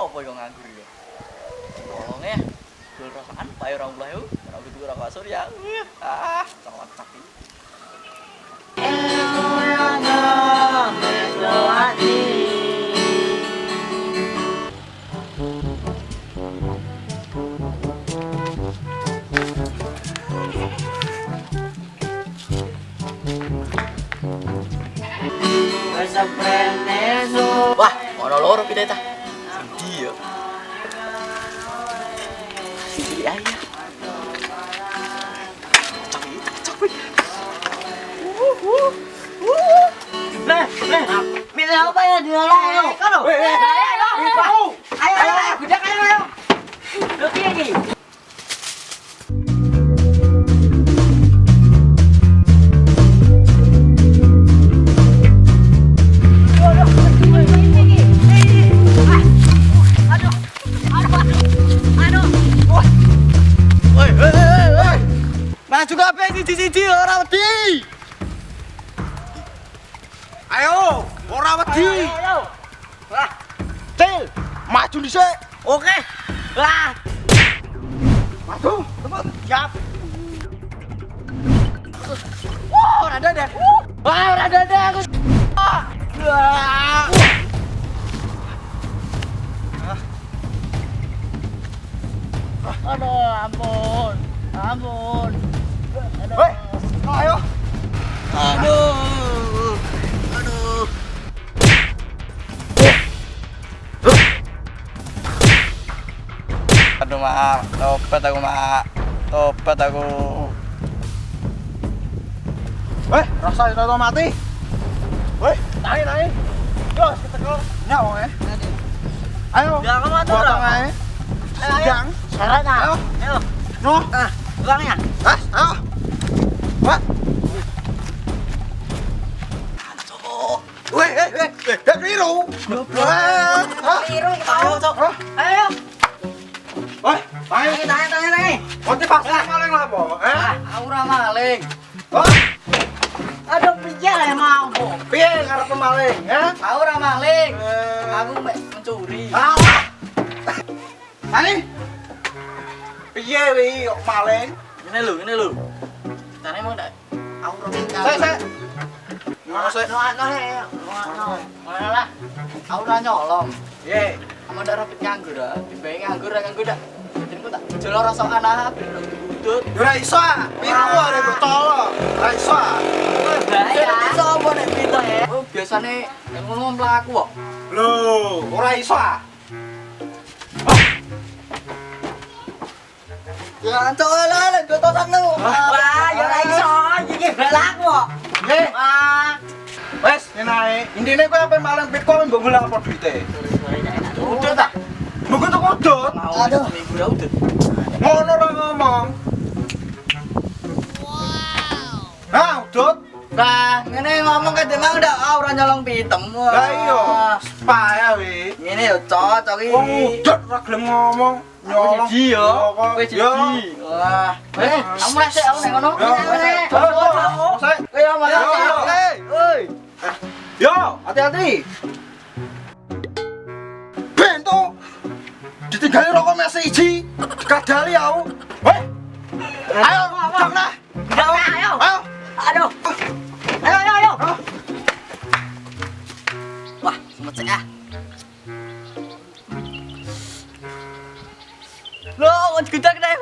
apa yang nganggur ya? Tolong ya. Jual rokokan, bayar orang belah yuk. Orang kedua rokok surya. Coklat sakit. Wah, ono loro kita ta. Sedih ya. Sini aja. Capek. Milih apa ya dia lah ayo. Kalau. Ayo, budak ayo. Lu piye iki? Nah juga apa siji ora wedi. Ayo, ora wedi. Ayo. Wah. Cil, maju dhisik. Oke. Lah. Maju, teman. Siap. Ora ada. Wah, ora ada aku. Aduh, ampun. Ampun. Woi, ayo. Aduh. Aduh, Mak. Tobat aku. Weh, rasa itu mati. Weh, naik. Yo, kita ke. Nyak wong Ayo. Jangan mati potong ora. ae. Sedang. Syarat ah. Ayo. No. Uangnya. Ayo. Wah. Weh, keliru. Keliru tahu, Cok. Ayo. Woi, ayo. Tangi. Motivasi maling lah, Po. Aku ora maling. Oh, Aduh, piye lah mau, Po. piye ngarep maling, ya? Aku ora maling. Aku mencuri. Alah. Ayo. Piye wi kok maling? Ini lho. Tane emang ndak aku ora maling. Saya. Ngosek. Mana lah. Aku ora nyolong. Ye. Kamu ndak rapit nganggur ah. Dibayang nganggur dah. Jadi ku tak jelo rasokan ah, udut. Ora iso ah. Piku arek botol. Ora iso ah. Bahaya. Iso apa nek pito ya? Oh, biasane yang ngono mlaku kok. Lho, ora iso ah. Ya antuk lah, dotosan lu. Wah, ya ora iso. Iki belaku kok. Nggih. Wah. Wes, ngenae. Intine kowe ape maling Bitcoin mbok golek apa duite? Udut tak? Mbok tuku udut. Aduh, minggu dah udut. Ngono ora ngomong. Nah, udut. Nah, ngene ngomong ke demang ndak ora nyolong pitem. Lah iya, spaya wi. Ngene yo cocok iki. Wong udut ora gelem ngomong. Nyolong. Ji yo. Kowe ji. Yo. Wah. Kamu resik aku nek ngono. Yo. Saya. Kowe yo malah. Yo. Oi. Yo, hati-hati. Bento. Ditinggali rokok mes siji. Dikadali aku. Weh. Ayo, jam nah. Ayo. Ayo. Aduh. Ayo. Wah, semecek ah. Loh, gedak deh.